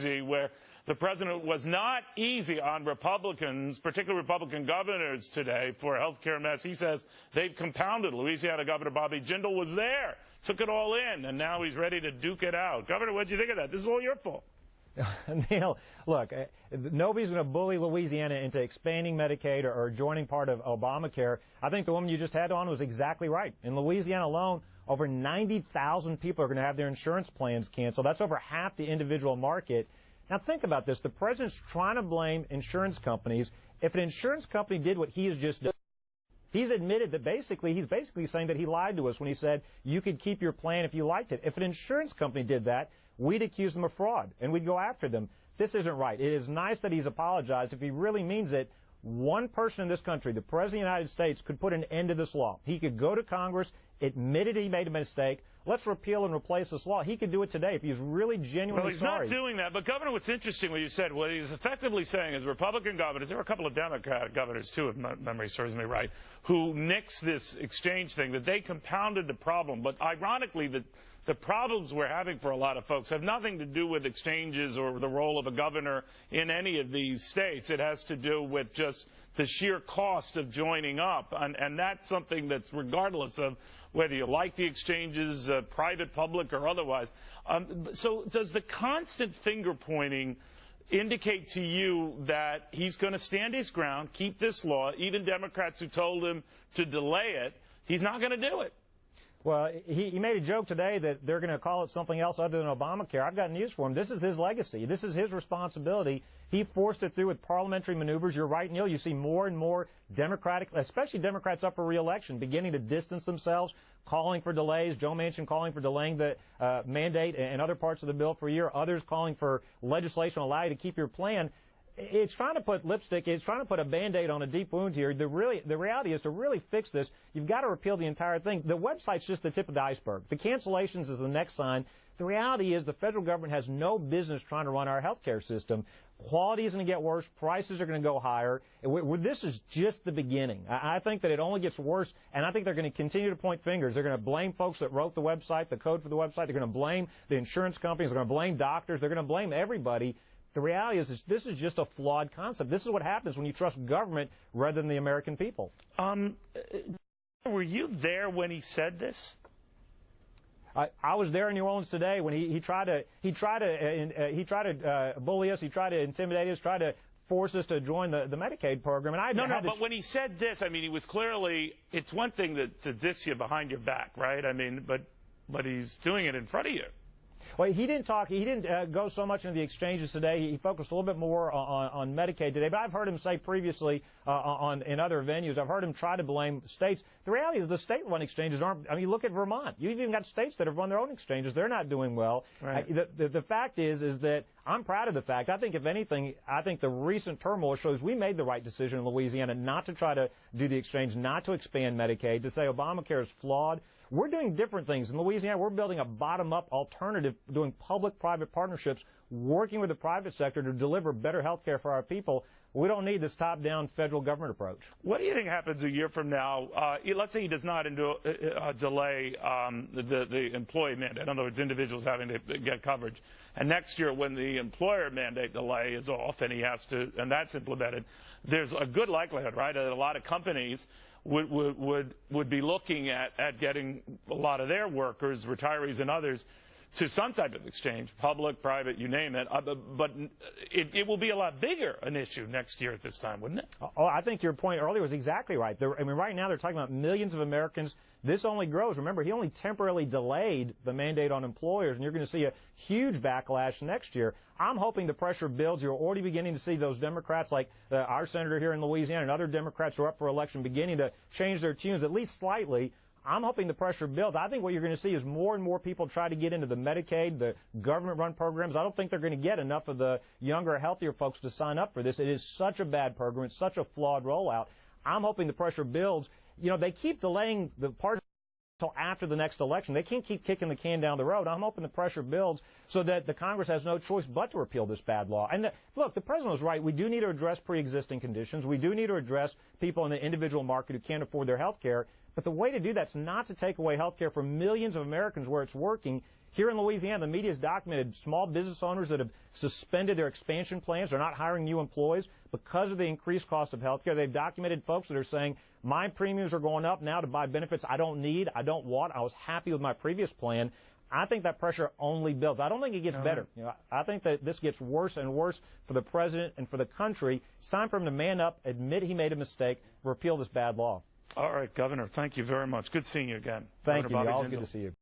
where the president was not easy on Republicans, particularly Republican governors today, for a health care mess. He says they've compounded. Louisiana Governor Bobby Jindal was there, took it all in, and now he's ready to duke it out. Governor, what do you think of that? This is all your fault. Neil, look, nobody's going to bully Louisiana into expanding Medicaid or joining part of Obamacare. I think the woman you just had on was exactly right. In Louisiana alone, over 90,000 people are going to have their insurance plans canceled. That's over half the individual market. Now think about this. The president's trying to blame insurance companies. If an insurance company did what he has just done, he's admitted that he's basically saying that he lied to us when he said you could keep your plan if you liked it. If an insurance company did that, we'd accuse them of fraud, and we'd go after them. This isn't right. It is nice that he's apologized. If he really means it, one person in this country, the President of the United States, could put an end to this law. He could go to Congress, admitted he made a mistake. Let's repeal and replace this law. He could do it today if he's really genuinely sorry. Well, he's not doing that. But, Governor, what's interesting, what you said, what he's effectively saying is Republican governors, there were a couple of Democratic governors, too, if my memory serves me right, who nixed this exchange thing, that they compounded the problem. But, ironically, the problems we're having for a lot of folks have nothing to do with exchanges or the role of a governor in any of these states. It has to do with just the sheer cost of joining up. And that's something that's regardless of whether you like the exchanges, private, public, or otherwise. So does the constant finger-pointing indicate to you that he's going to stand his ground, keep this law, even Democrats who told him to delay it, he's not going to do it? Well, he made a joke today that they're going to call it something else other than Obamacare. I've got news for him. This is his legacy. This is his responsibility. He forced it through with parliamentary maneuvers. You're right, Neil. You see more and more Democratic, especially Democrats up for re-election, beginning to distance themselves, calling for delays. Joe Manchin calling for delaying the mandate and other parts of the bill for a year. Others calling for legislation to allow you to keep your plan. It's trying to put lipstick, it's trying to put a Band-Aid on a deep wound here. The reality is to really fix this, you've got to repeal the entire thing. The website's just the tip of the iceberg. The cancellations is the next sign. The reality is the federal government has no business trying to run our health care system. Quality is going to get worse. Prices are going to go higher. This is just the beginning. I think that it only gets worse, and I think they're going to continue to point fingers. They're going to blame folks that wrote the website, the code for the website. They're going to blame the insurance companies. They're going to blame doctors. They're going to blame everybody. The reality is this is just a flawed concept. This is what happens when you trust government rather than the American people. Were you there when he said this? I was there in New Orleans today when he tried to bully us. He tried to intimidate us. Tried to force us to join the Medicaid program. And but when he said this, I mean, he was clearly. It's one thing to diss you behind your back, right? I mean, but he's doing it in front of you. Well, he didn't talk. He didn't go so much into the exchanges today. He focused a little bit more on Medicaid today. But I've heard him say previously in other venues, I've heard him try to blame states. The reality is the state-run exchanges aren't. I mean, look at Vermont. You've even got states that have run their own exchanges. They're not doing well. Right. The fact is that I'm proud of the fact. I think, if anything, the recent turmoil shows we made the right decision in Louisiana not to try to do the exchange, not to expand Medicaid, to say Obamacare is flawed. We're doing different things. In Louisiana, we're building a bottom-up alternative, doing public-private partnerships, working with the private sector to deliver better health care for our people. We don't need this top-down federal government approach. What do you think happens a year from now? Let's say he does not delay the employee mandate. In other words, individuals having to get coverage. And next year, when the employer mandate delay is off and he has to, and that's implemented, there's a good likelihood, right, that a lot of companies would be looking at getting a lot of their workers, retirees and others, to some type of exchange, public, private, you name it. But it will be a lot bigger an issue next year at this time, wouldn't it? Oh, I think your point earlier was exactly right. Right now they're talking about millions of Americans. This only grows. Remember, he only temporarily delayed the mandate on employers, and you're going to see a huge backlash next year. I'm hoping the pressure builds. You're already beginning to see those Democrats, like our senator here in Louisiana and other Democrats who are up for election, beginning to change their tunes, at least slightly. I'm hoping the pressure builds. I think what you're going to see is more and more people try to get into the Medicaid, the government-run programs. I don't think they're going to get enough of the younger, healthier folks to sign up for this. It is such a bad program. It's such a flawed rollout. I'm hoping the pressure builds. You know, they keep delaying the part until after the next election. They can't keep kicking the can down the road. I'm hoping the pressure builds so that the Congress has no choice but to repeal this bad law. And look, the president was right. We do need to address pre-existing conditions. We do need to address people in the individual market who can't afford their health care. But the way to do that's not to take away health care from millions of Americans where it's working. Here in Louisiana, the media has documented small business owners that have suspended their expansion plans. They're not hiring new employees because of the increased cost of health care. They've documented folks that are saying, my premiums are going up now to buy benefits I don't need, I don't want. I was happy with my previous plan. I think that pressure only builds. I don't think it gets better. I think that this gets worse and worse for the president and for the country. It's time for him to man up, admit he made a mistake, repeal this bad law. All right, Governor, thank you very much. Good seeing you again. Thank Governor you. Bobby Always Jindal. good to see you.